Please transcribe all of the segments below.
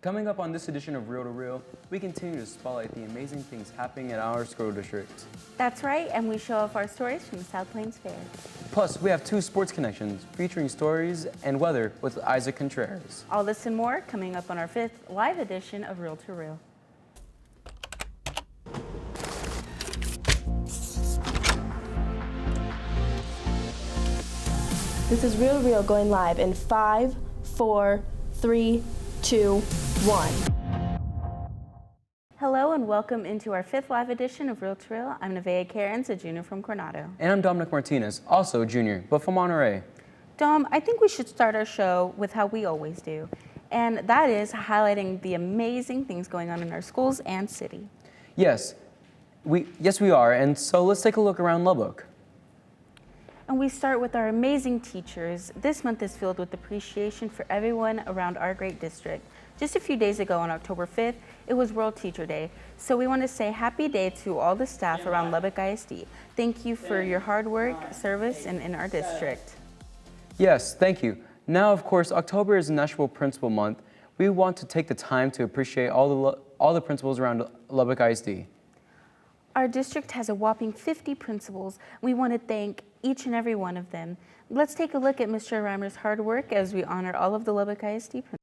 Coming up on this edition of Real to Real, we continue to spotlight the amazing things happening at our school district. That's right, and we show off our stories from the South Plains Fair. Plus, we have two sports connections featuring stories and weather with Isaac Contreras. All this and more coming up on our 5th live edition of Real to Real. This is Real to Real going live in 5, 4, 3, 2, 1. Hello and welcome into our 5th live edition of Real to Real. I'm Nevaeh Cairns, a junior from Coronado. And I'm Dominic Martinez, also a junior, but from Monterey. Dom, I think we should start our show with how we always do, and that is highlighting the amazing things going on in our schools and city. Yes, we are, and so let's take a look around Lubbock. And we start with our amazing teachers. This month is filled with appreciation for everyone around our great district. Just a few days ago on October 5th, it was World Teacher Day. So we want to say happy day to all the staff around Lubbock ISD. Thank you for your hard work, service, and in our district. Yes, thank you. Now, of course, October is National Principal Month. We want to take the time to appreciate all the principals around Lubbock ISD. Our district has a whopping 50 principals. We want to thank each and every one of them. Let's take a look at Mr. Reimer's hard work as we honor all of the Lubbock ISD principals.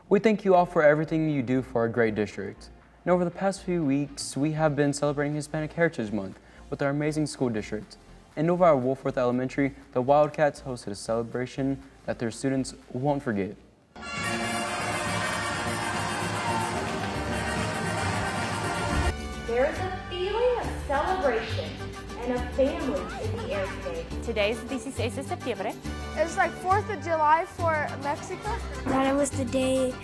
We thank you all for everything you do for our great district. And over the past few weeks, we have been celebrating Hispanic Heritage Month with our amazing school district. And over at Wolfworth Elementary, the Wildcats hosted a celebration that their students won't forget. There is a feeling of celebration and of family in the air today. Today is 16 de septiembre. It's like 4th of July for Mexico. That it was the day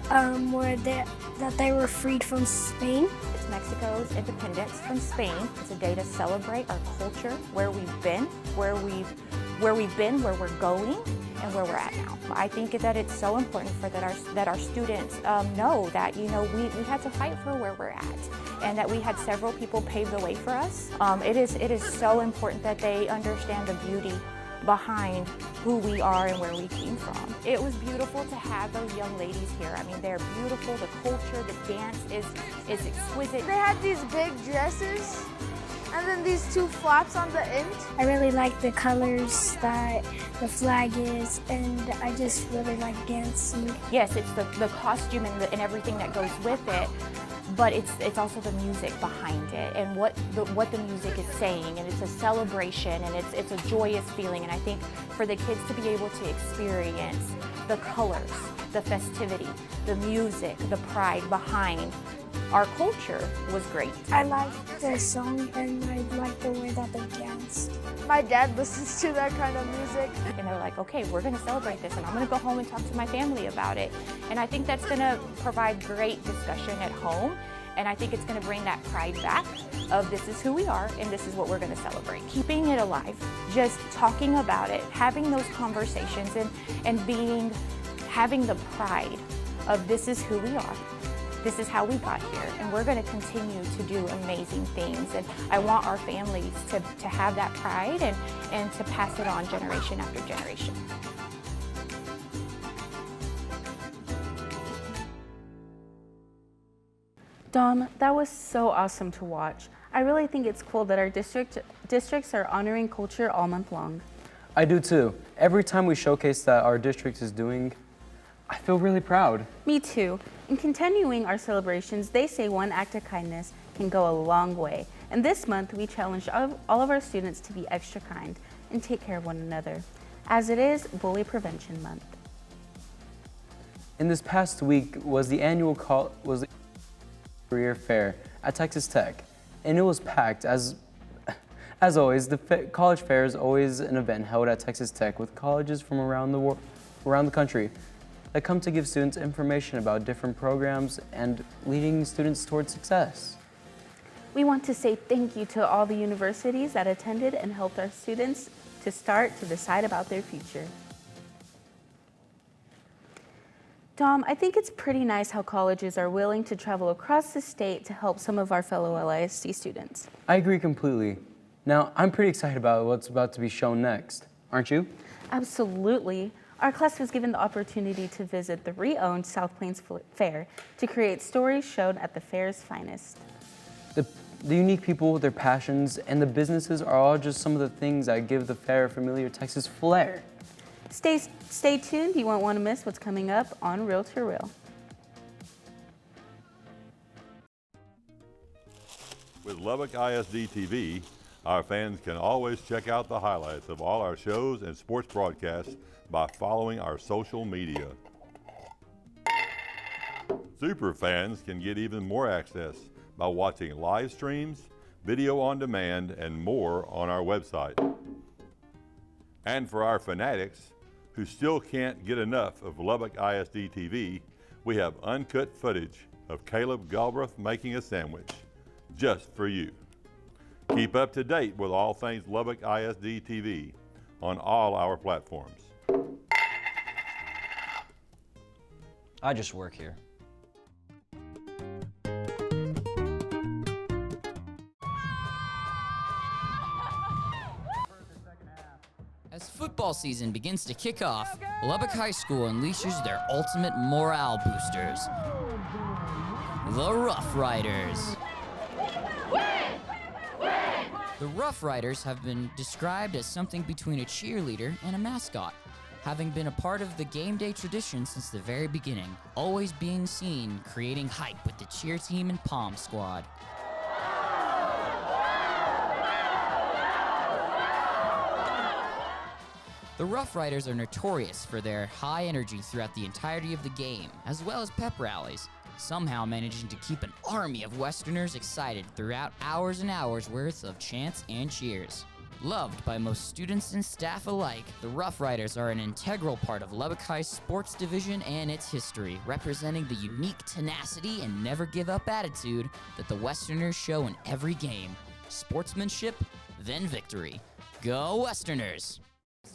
that they were freed from Spain. It's Mexico's independence from Spain. It's a day to celebrate our culture, where we've been, where we're going, and where we're at now. I think that it's so important for that our students know that we had to fight for where we're at, and that we had several people pave the way for us. It is so important that they understand the beauty behind who we are and where we came from. It was beautiful to have those young ladies here. I mean, they're beautiful. The culture, the dance is exquisite. They had these big dresses and then these two flaps on the end. I really like the colors that the flag is, and I just really like dancing. Yes, it's the costume and everything that goes with it, but it's also the music behind it and what the music is saying, and it's a celebration and it's a joyous feeling. And I think for the kids to be able to experience the colors, the festivity, the music, the pride behind our culture was great. I like the song and I like the way that they danced. My dad listens to that kind of music. And they're like, okay, we're gonna celebrate this and I'm gonna go home and talk to my family about it. And I think that's gonna provide great discussion at home. And I think it's gonna bring that pride back of this is who we are and this is what we're gonna celebrate. Keeping it alive, just talking about it, having those conversations and having the pride of this is who we are. This is how we got here, and we're going to continue to do amazing things. And I want our families to have that pride and to pass it on generation after generation. Dom, that was so awesome to watch. I really think it's cool that our districts are honoring culture all month long. I do too. Every time we showcase that our district is doing, I feel really proud. Me too. In continuing our celebrations, they say one act of kindness can go a long way. And this month, we challenged all of our students to be extra kind and take care of one another, as it is Bully Prevention Month. In this past week was the annual call Career Fair at Texas Tech, and it was packed. As always, the college fair is always an event held at Texas Tech with colleges from around the country that come to give students information about different programs and leading students towards success. We want to say thank you to all the universities that attended and helped our students to decide about their future. Dom, I think it's pretty nice how colleges are willing to travel across the state to help some of our fellow LISD students. I agree completely. Now, I'm pretty excited about what's about to be shown next, aren't you? Absolutely. Our class was given the opportunity to visit the re-owned South Plains Fair to create stories shown at the fair's finest. The unique people, their passions, and the businesses are all just some of the things that give the fair a familiar Texas flair. Stay tuned, you won't want to miss what's coming up on Real to Real. With Lubbock ISD TV, our fans can always check out the highlights of all our shows and sports broadcasts by following our social media. Super fans can get even more access by watching live streams, video on demand, and more on our website. And for our fanatics who still can't get enough of Lubbock ISD TV, we have uncut footage of Caleb Galbraith making a sandwich, just for you. Keep up to date with all things Lubbock ISD TV on all our platforms. I just work here. As football season begins to kick off, Lubbock High School unleashes their ultimate morale boosters, the Rough Riders. The Rough Riders have been described as something between a cheerleader and a mascot, having been a part of the game day tradition since the very beginning, always being seen creating hype with the cheer team and pom squad. The Rough Riders are notorious for their high energy throughout the entirety of the game, as well as pep rallies, somehow managing to keep an army of Westerners excited throughout hours and hours worth of chants and cheers. Loved by most students and staff alike, the Rough Riders are an integral part of Lubbock High's sports division and its history, representing the unique tenacity and never-give-up attitude that the Westerners show in every game. Sportsmanship, then victory. Go Westerners!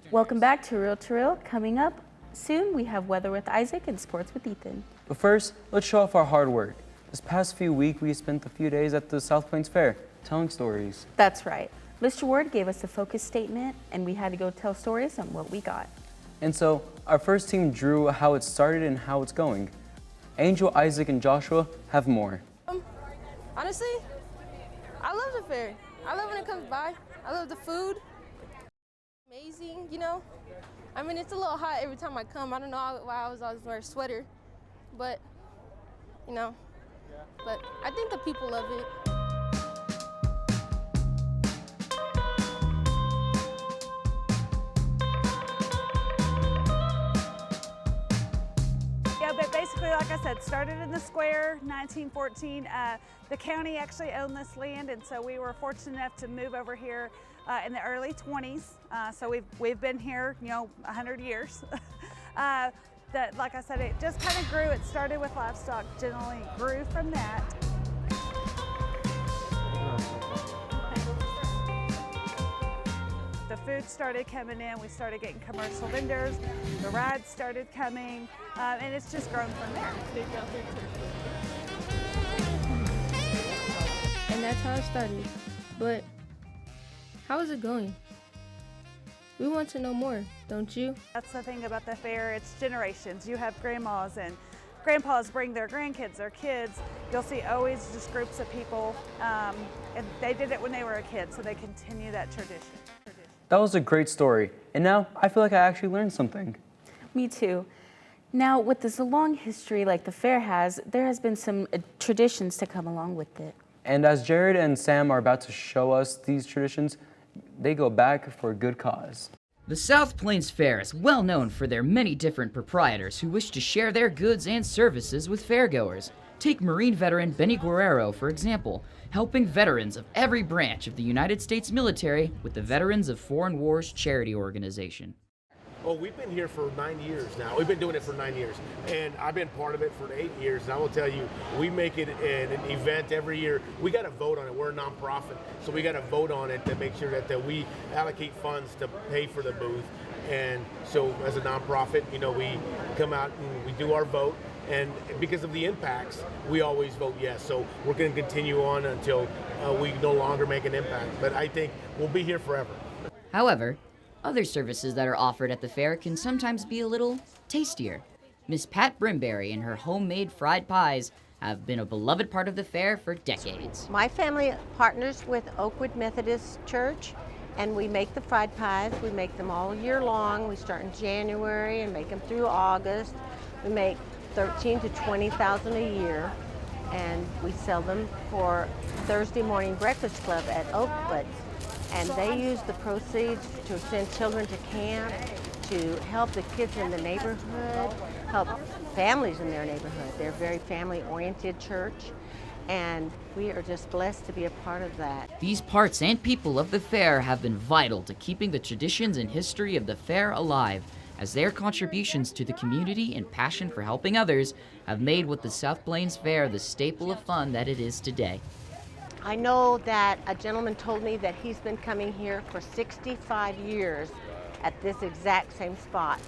Welcome back to Real. Coming up soon, we have Weather with Isaac and Sports with Ethan. But first, let's show off our hard work. This past few weeks, we spent a few days at the South Plains Fair, telling stories. That's right. Mr. Ward gave us a focus statement, and we had to go tell stories on what we got. And so, our first team drew how it started and how it's going. Angel, Isaac, and Joshua have more. Honestly, I love the fair. I love when it comes by. I love the food. Amazing, you know. I mean, it's a little hot every time I come. I don't know why I was always wearing a sweater, but, you know, but I think the people love it. Yeah, but basically, like I said, started in the square, 1914. The county actually owned this land, and so we were fortunate enough to move over here in the early 20s. So we've been here, 100 years. Like I said, it just kind of grew. It started with livestock, generally grew from that. The food started coming in. We started getting commercial vendors. The rides started coming, and it's just grown from there. And that's how it started. But how is it going? We want to know more, don't you? That's the thing about the fair, it's generations. You have grandmas and grandpas bring their grandkids, their kids. You'll see always just groups of people, and they did it when they were a kid, so they continue that tradition. That was a great story, and now I feel like I actually learned something. Me too. Now, with this long history like the fair has, there has been some traditions to come along with it. And as Jared and Sam are about to show us these traditions, they go back for a good cause. The South Plains Fair is well known for their many different proprietors who wish to share their goods and services with fairgoers. Take Marine veteran Benny Guerrero, for example, helping veterans of every branch of the United States military with the Veterans of Foreign Wars charity organization. Oh, we've been here for 9 years now. We've been doing it for 9 years, and I've been part of it for 8 years. And I will tell you, we make it an event every year. We got to vote on it. We're a nonprofit, so we got to vote on it to make sure that we allocate funds to pay for the booth. And so, as a nonprofit, you know, we come out and we do our vote. And because of the impacts, we always vote yes. So we're going to continue on until we no longer make an impact. But I think we'll be here forever. However, other services that are offered at the fair can sometimes be a little tastier. Miss Pat Brimberry and her homemade fried pies have been a beloved part of the fair for decades. My family partners with Oakwood Methodist Church, and we make the fried pies. We make them all year long. We start in January and make them through August. We make 13 to 20,000 a year, and we sell them for Thursday morning breakfast club at Oakwood. And they use the proceeds to send children to camp, to help the kids in the neighborhood, help families in their neighborhood. They're a very family-oriented church, and we are just blessed to be a part of that. These parts and people of the fair have been vital to keeping the traditions and history of the fair alive, as their contributions to the community and passion for helping others have made what the South Plains Fair the staple of fun that it is today. I know that a gentleman told me that he's been coming here for 65 years at this exact same spot.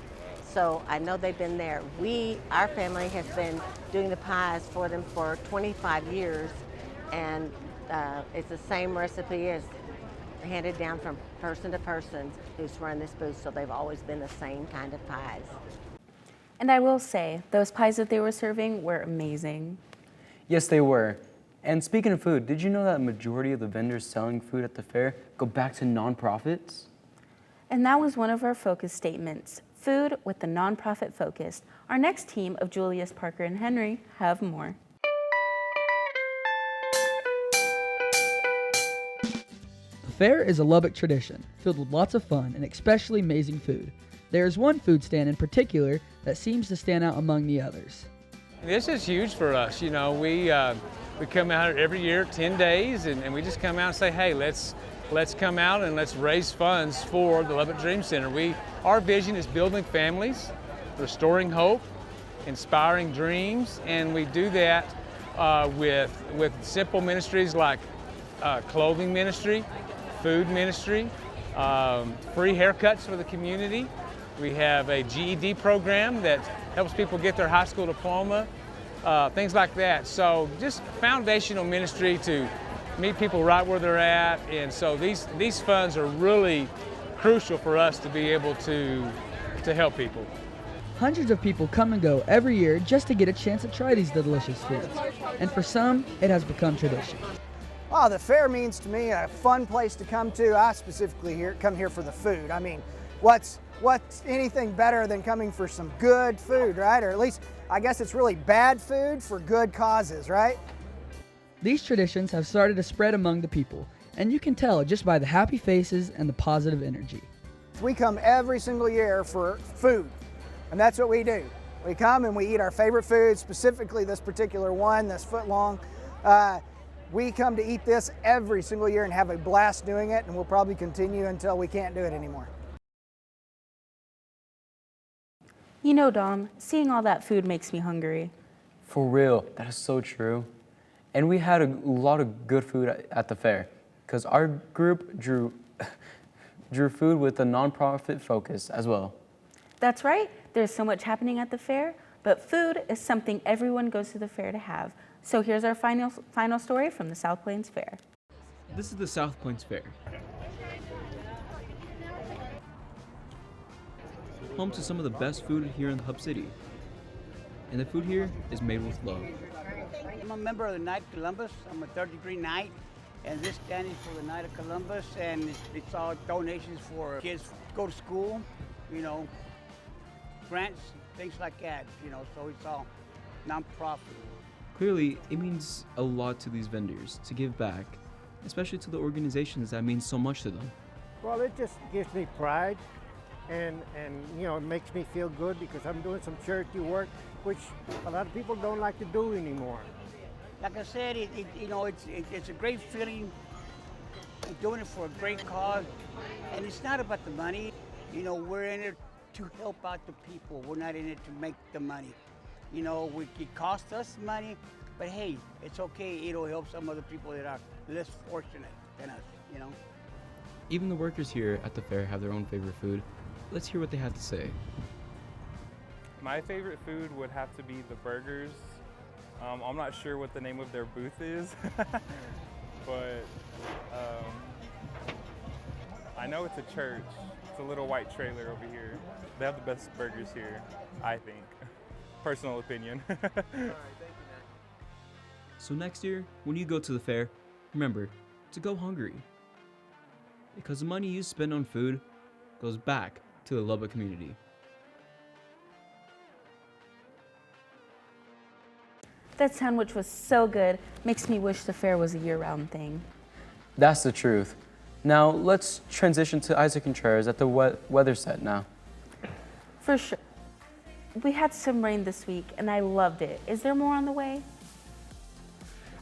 So I know they've been there. Our family has been doing the pies for them for 25 years, and it's the same recipe as handed down from person to person who's run this booth, so they've always been the same kind of pies. And I will say, those pies that they were serving were amazing. Yes, they were. And speaking of food, did you know that a majority of the vendors selling food at the fair go back to nonprofits? And that was one of our focus statements, food with the nonprofit focus. Our next team of Julius, Parker, and Henry have more. The fair is a Lubbock tradition, filled with lots of fun and especially amazing food. There is one food stand in particular that seems to stand out among the others. This is huge for us. You know, we come out every year, 10 days, and we just come out and say, hey, let's come out and let's raise funds for the Lubbock Dream Center. Our vision is building families, restoring hope, inspiring dreams, and we do that with simple ministries like clothing ministry, food ministry, free haircuts for the community. We have a GED program that helps people get their high school diploma, things like that. So just foundational ministry to meet people right where they're at. And so these funds are really crucial for us to be able to help people. Hundreds of people come and go every year just to get a chance to try these delicious foods. And for some, it has become tradition. Oh, the fair means to me a fun place to come to. I specifically come here for the food. I mean, what's anything better than coming for some good food, right? Or at least, I guess it's really bad food for good causes, right? These traditions have started to spread among the people, and you can tell just by the happy faces and the positive energy. We come every single year for food, and that's what we do. We come and we eat our favorite food, specifically this particular one, this foot long. We come to eat this every single year and have a blast doing it, and we'll probably continue until we can't do it anymore. You know, Dom, seeing all that food makes me hungry. For real, that is so true. And we had a lot of good food at the fair, because our group drew food with a nonprofit focus as well. That's right, there's so much happening at the fair, but food is something everyone goes to the fair to have. So here's our final story from the South Plains Fair. This is the South Plains Fair, home to some of the best food here in the Hub City. And the food here is made with love. I'm a member of the Knight of Columbus. I'm a third-degree Knight, and this stand is for the Knight of Columbus, and it's all donations for kids to go to school, you know, grants, things like that, you know, so it's all non-profit. Clearly, it means a lot to these vendors to give back, especially to the organizations that mean so much to them. Well, it just gives me pride, and you know, it makes me feel good because I'm doing some charity work, which a lot of people don't like to do anymore. like I said, it's a great feeling. You're doing it for a great cause, and it's not about the money. We're in it to help out the people. We're not in it to make the money. It costs us money, but hey, it's okay. It'll help some other people that are less fortunate than us, Even the workers here at the fair have their own favorite food. Let's hear what they have to say. My favorite food would have to be the burgers. I'm not sure what the name of their booth is, but I know it's a church. It's a little white trailer over here. They have the best burgers here, I think. Personal opinion. So next year, when you go to the fair, remember to go hungry. Because the money you spend on food goes back to the Lubbock community. That sandwich was so good, makes me wish the fair was a year-round thing. That's the truth. Now let's transition to Isaac Contreras at the weather set now. For sure. We had some rain this week and I loved it. Is there more on the way?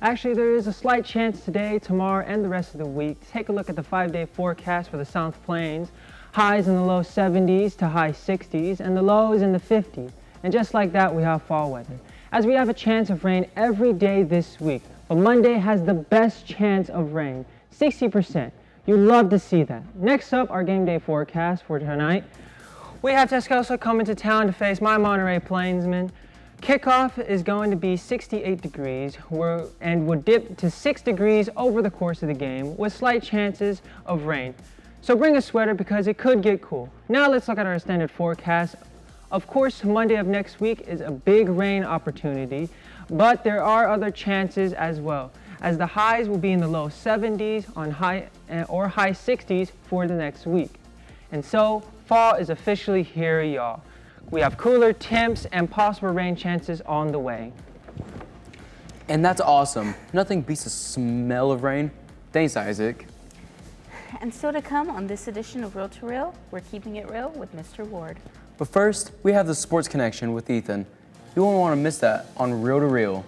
Actually, there is a slight chance today, tomorrow, and the rest of the week. Take a look at the 5-day forecast for the South Plains. Highs in the low 70s to high 60s, and the lows in the 50s. And just like that, we have fall weather. As we have a chance of rain every day this week, but Monday has the best chance of rain, 60%. You love to see that. Next up, our game day forecast for tonight. We have Tascosa coming to town to face my Monterey Plainsmen. Kickoff is going to be 68 degrees and would dip to 6 degrees over the course of the game with slight chances of rain. So bring a sweater because it could get cool. Now let's look at our extended forecast. Of course, Monday of next week is a big rain opportunity, but there are other chances as well, as the highs will be in the low 70s or high 60s for the next week. And so, fall is officially here, y'all. We have cooler temps and possible rain chances on the way. And that's awesome. Nothing beats the smell of rain. Thanks, Isaac. And so to come on this edition of Real to Real, we're keeping it real with Mr. Ward. But first, we have the sports connection with Ethan. You won't want to miss that on Real to Real.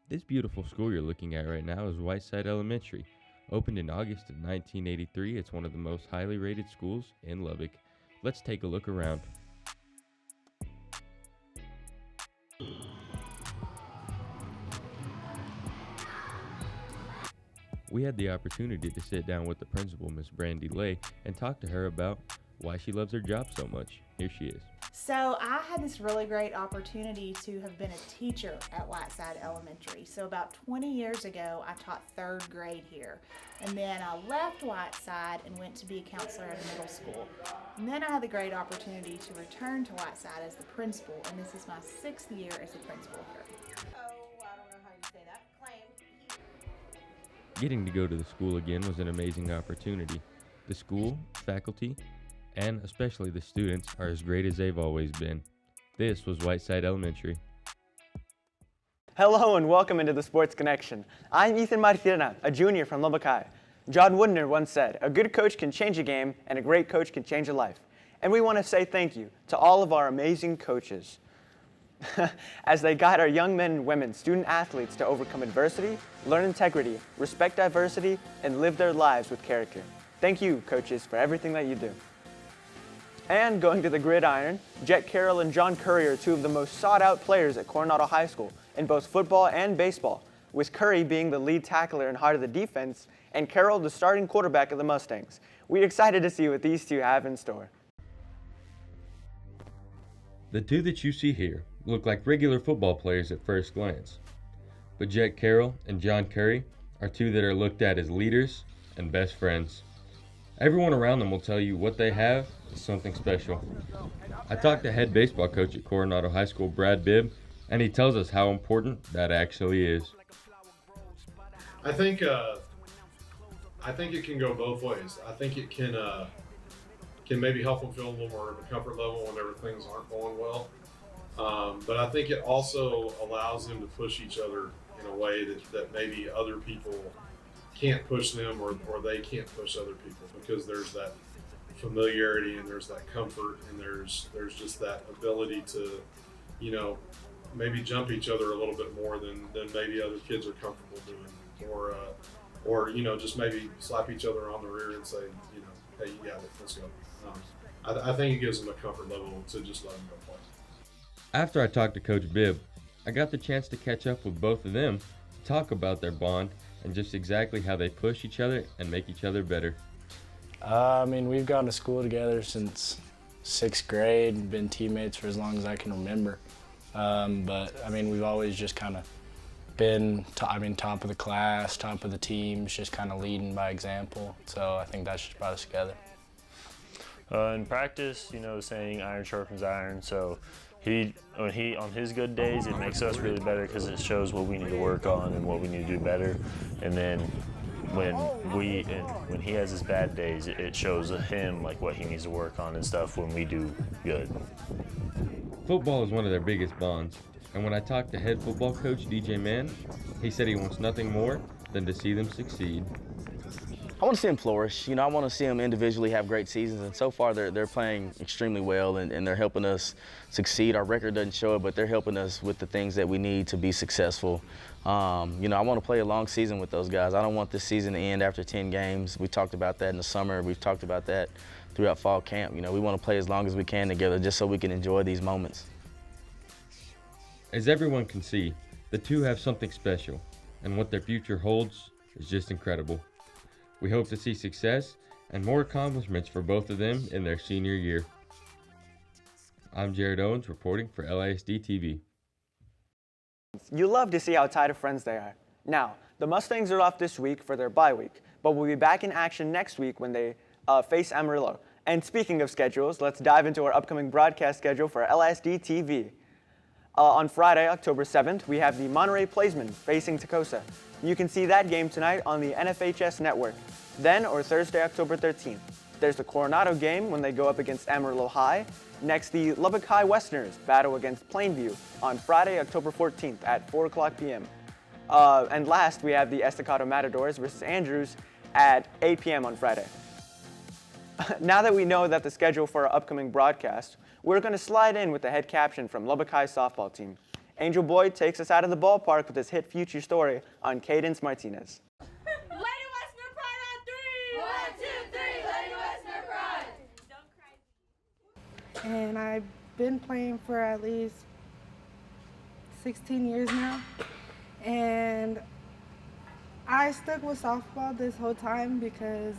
This beautiful school you're looking at right now is Whiteside Elementary. Opened in August of 1983, it's one of the most highly rated schools in Lubbock. Let's take a look around. We had the opportunity to sit down with the principal, Miss Brandy Lay, and talk to her about why she loves her job so much. Here she is. So I had this really great opportunity to have been a teacher at Whiteside Elementary. So about 20 years ago, I taught 3rd grade here. And then I left Whiteside and went to be a counselor at a middle school. And then I had the great opportunity to return to Whiteside as the principal, and this is my 6th year as the principal here. Oh, I don't know how you say that. Claim. Getting to go to the school again was an amazing opportunity. The school, faculty, and especially the students are as great as they've always been. This was Whiteside Elementary. Hello and welcome into the Sports Connection. I'm Ethan Martirna, a junior from Lubbock High. John Wooden once said, "A good coach can change a game and a great coach can change a life." And we want to say thank you to all of our amazing coaches as they guide our young men and women, student athletes, to overcome adversity, learn integrity, respect diversity, and live their lives with character. Thank you, coaches, for everything that you do. And going to the gridiron, Jet Carroll and John Curry are two of the most sought-out players at Coronado High School in both football and baseball, with Curry being the lead tackler and heart of the defense, and Carroll the starting quarterback of the Mustangs. We're excited to see what these two have in store. The two that you see here look like regular football players at first glance, but Jet Carroll and John Curry are two that are looked at as leaders and best friends. Everyone around them will tell you what they have is something special. I talked to head baseball coach at Coronado High School, Brad Bibb, and he tells us how important that actually is. I think it can go both ways. I think it can maybe help them feel a little more of a comfort level whenever things aren't going well. But I think it also allows them to push each other in a way that maybe other people can't push them or they can't push other people, because there's that familiarity and there's that comfort and there's just that ability to, maybe jump each other a little bit more than maybe other kids are comfortable doing, or just maybe slap each other on the rear and say, hey, you got it, let's go. I think it gives them a comfort level to just let them go play. After I talked to Coach Bibb, I got the chance to catch up with both of them to talk about their bond and just exactly how they push each other and make each other better. We've gone to school together since 6th grade and been teammates for as long as I can remember. We've always just kind of been, top of the class, top of the teams, just kind of leading by example. So I think that's just brought us together. In practice, saying iron sharpens iron. So on his good days, it makes us really better because it shows what we need to work on and what we need to do better. And then when he has his bad days, it shows him like what he needs to work on and stuff when we do good. Football is one of their biggest bonds, and when I talked to head football coach DJ Mann, he said he wants nothing more than to see them succeed. I want to see them flourish. I want to see them individually have great seasons, and so far they're playing extremely well, and they're helping us succeed. Our record doesn't show it, but they're helping us with the things that we need to be successful. I want to play a long season with those guys. I don't want this season to end after 10 games. We talked about that in the summer. We've talked about that throughout fall camp. We want to play as long as we can together just so we can enjoy these moments. As everyone can see, the two have something special, and what their future holds is just incredible. We hope to see success and more accomplishments for both of them in their senior year. I'm Jared Owens reporting for LISD TV. You love to see how tight of friends they are. Now, the Mustangs are off this week for their bye week, but we'll be back in action next week when they face Amarillo. And speaking of schedules, let's dive into our upcoming broadcast schedule for LISD TV. On Friday, October 7th, we have the Monterey Plaismen facing Tacosa. You can see that game tonight on the NFHS network. Then, or Thursday, October 13th, there's the Coronado game when they go up against Amarillo High. Next, the Lubbock High Westerners battle against Plainview on Friday, October 14th at 4 o'clock p.m. And last, we have the Estacado Matadors versus Andrews at 8 p.m. on Friday. Now that we know that the schedule for our upcoming broadcast, we're going to slide in with the head caption from Lubbock High softball team. Angel Boyd takes us out of the ballpark with his hit future story on Cadence Martinez. Lady Western Pride on 3! 1, 2, 3, Lady Western Pride! And I've been playing for at least 16 years now. And I stuck with softball this whole time because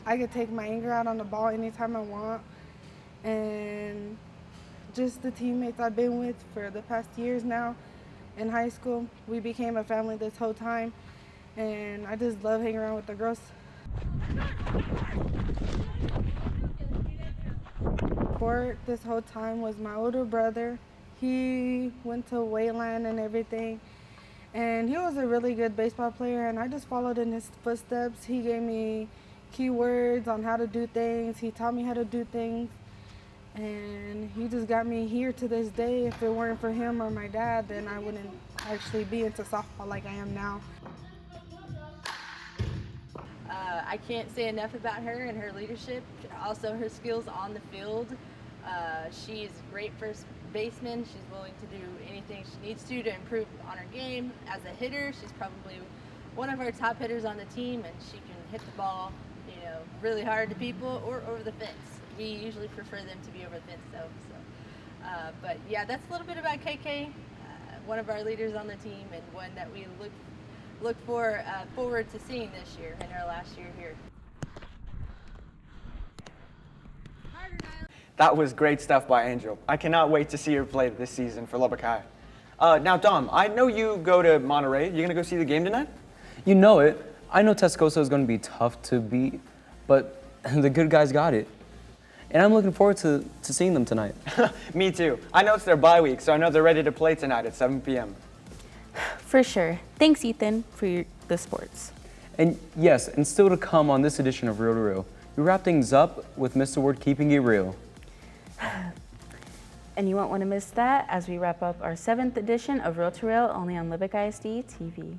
I could take my anger out on the ball anytime I want. And just the teammates I've been with for the past years now in high school, we became a family this whole time. And I just love hanging around with the girls. Sport this whole time was my older brother. He went to Wayland and everything. And he was a really good baseball player, and I just followed in his footsteps. He gave me keywords on how to do things. He taught me how to do things. And he just got me here to this day. If it weren't for him or my dad, then I wouldn't actually be into softball like I am now. I can't say enough about her and her leadership, also her skills on the field. She's a great first baseman. She's willing to do anything she needs to improve on her game. As a hitter, she's probably one of our top hitters on the team, and she can hit the ball, really hard to people or over the fence. We usually prefer them to be over the fence, though. But yeah, that's a little bit about KK, one of our leaders on the team, and one that we look forward to seeing this year in our last year here. That was great stuff by Angel. I cannot wait to see her play this season for Lubbock High. Now, Dom, I know you go to Monterey. You gonna go see the game tonight? You know it. I know Tascosa is going to be tough to beat, but the good guys got it. And I'm looking forward to seeing them tonight. Me too. I know it's their bye week, so I know they're ready to play tonight at 7 p.m. For sure. Thanks, Ethan, for the sports. And yes, and still to come on this edition of Reel to Reel, we wrap things up with Mr. Ward keeping it real. And you won't want to miss that as we wrap up our 7th edition of Reel to Reel, only on Lubbock ISD TV.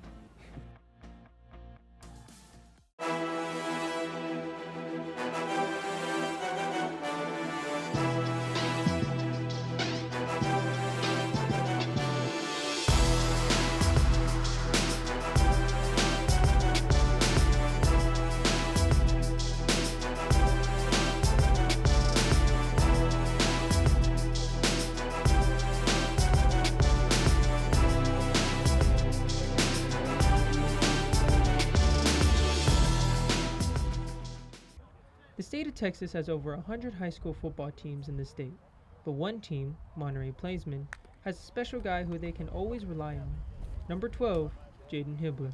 The state of Texas has over 100 high school football teams in the state, but one team, Monterey Plainsmen, has a special guy who they can always rely on. Number 12, Jaden Hibbler.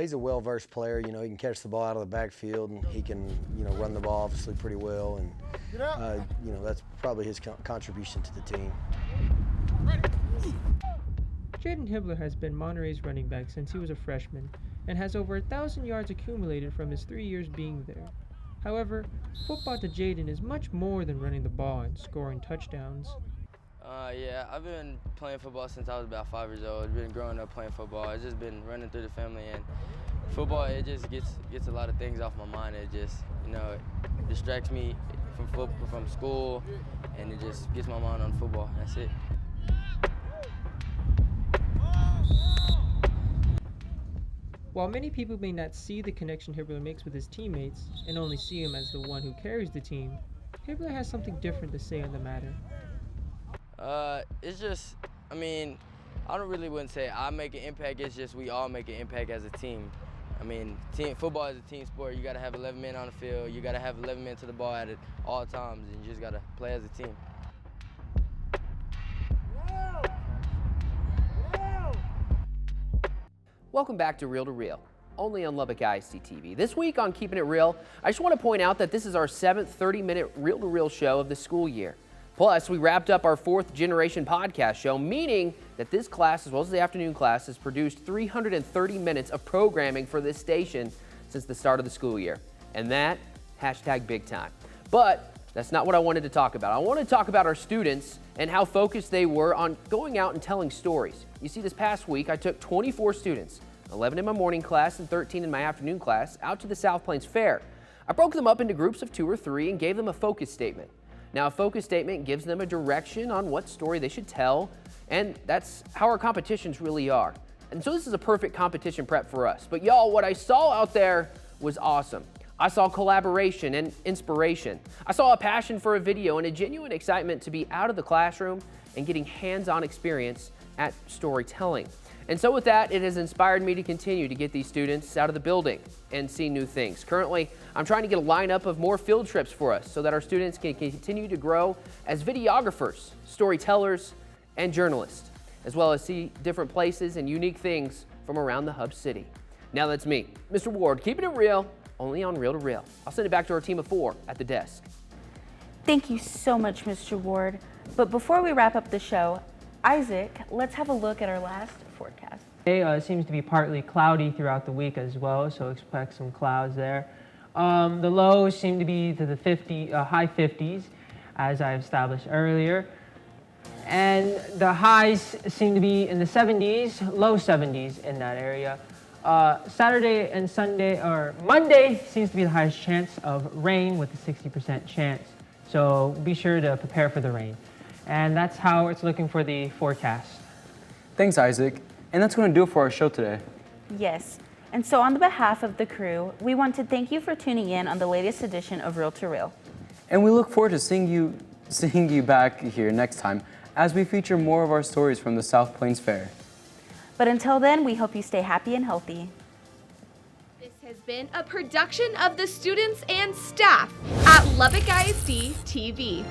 He's a well-versed player. You know, he can catch the ball out of the backfield, and he can, you know, run the ball obviously pretty well. And you know, that's probably his contribution to the team. Jaden Hibbler has been Monterey's running back since he was a freshman and has over 1,000 yards accumulated from his 3 years being there. However, football to Jaden is much more than running the ball and scoring touchdowns. Yeah, I've been playing football since I was about 5 years old. I've been growing up playing football. It's just been running through the family, and football, it just gets a lot of things off my mind. It just, you know, it distracts me from school, and it just gets my mind on football. That's it. While many people may not see the connection Hibbler makes with his teammates and only see him as the one who carries the team, Hibbler has something different to say on the matter. It's just, I mean, I wouldn't say I make an impact. It's just we all make an impact as a team. I mean, football is a team sport. You got to have 11 men on the field. You got to have 11 men to the ball at all times, and you just got to play as a team. Welcome back to Reel, only on Lubbock ISD TV. This week on Keeping It Real, I just want to point out that this is our 7th 30-minute Reel to Reel show of the school year. Plus, we wrapped up our 4th generation podcast show, meaning that this class, as well as the afternoon class, has produced 330 minutes of programming for this station since the start of the school year. And that, #big time. But that's not what I wanted to talk about. I want to talk about our students and how focused they were on going out and telling stories. You see, this past week, I took 24 students, 11 in my morning class and 13 in my afternoon class, out to the South Plains Fair. I broke them up into groups of 2 or 3 and gave them a focus statement. Now, a focus statement gives them a direction on what story they should tell, and that's how our competitions really are. And so this is a perfect competition prep for us. But y'all, what I saw out there was awesome. I saw collaboration and inspiration. I saw a passion for a video and a genuine excitement to be out of the classroom and getting hands-on experience at storytelling. And so with that, it has inspired me to continue to get these students out of the building and see new things. Currently, I'm trying to get a lineup of more field trips for us so that our students can continue to grow as videographers, storytellers, and journalists, as well as see different places and unique things from around the Hub City. Now that's me, Mr. Ward, keeping it real, only on Reel to Reel. I'll send it back to our team of 4 at the desk. Thank you so much, Mr. Ward. But before we wrap up the show, Isaac, let's have a look at our last forecast. It seems to be partly cloudy throughout the week as well, so expect some clouds there. The lows seem to be to the high 50s, as I established earlier. And the highs seem to be in the 70s, low 70s in that area. Saturday and Sunday, or Monday, seems to be the highest chance of rain with a 60% chance. So be sure to prepare for the rain. And that's how it's looking for the forecast. Thanks, Isaac. And that's going to do it for our show today. Yes. And so on behalf of the crew, we want to thank you for tuning in on the latest edition of Reel to Reel. And we look forward to seeing you back here next time as we feature more of our stories from the South Plains Fair. But until then, we hope you stay happy and healthy. This has been a production of the students and staff at Lubbock ISD TV.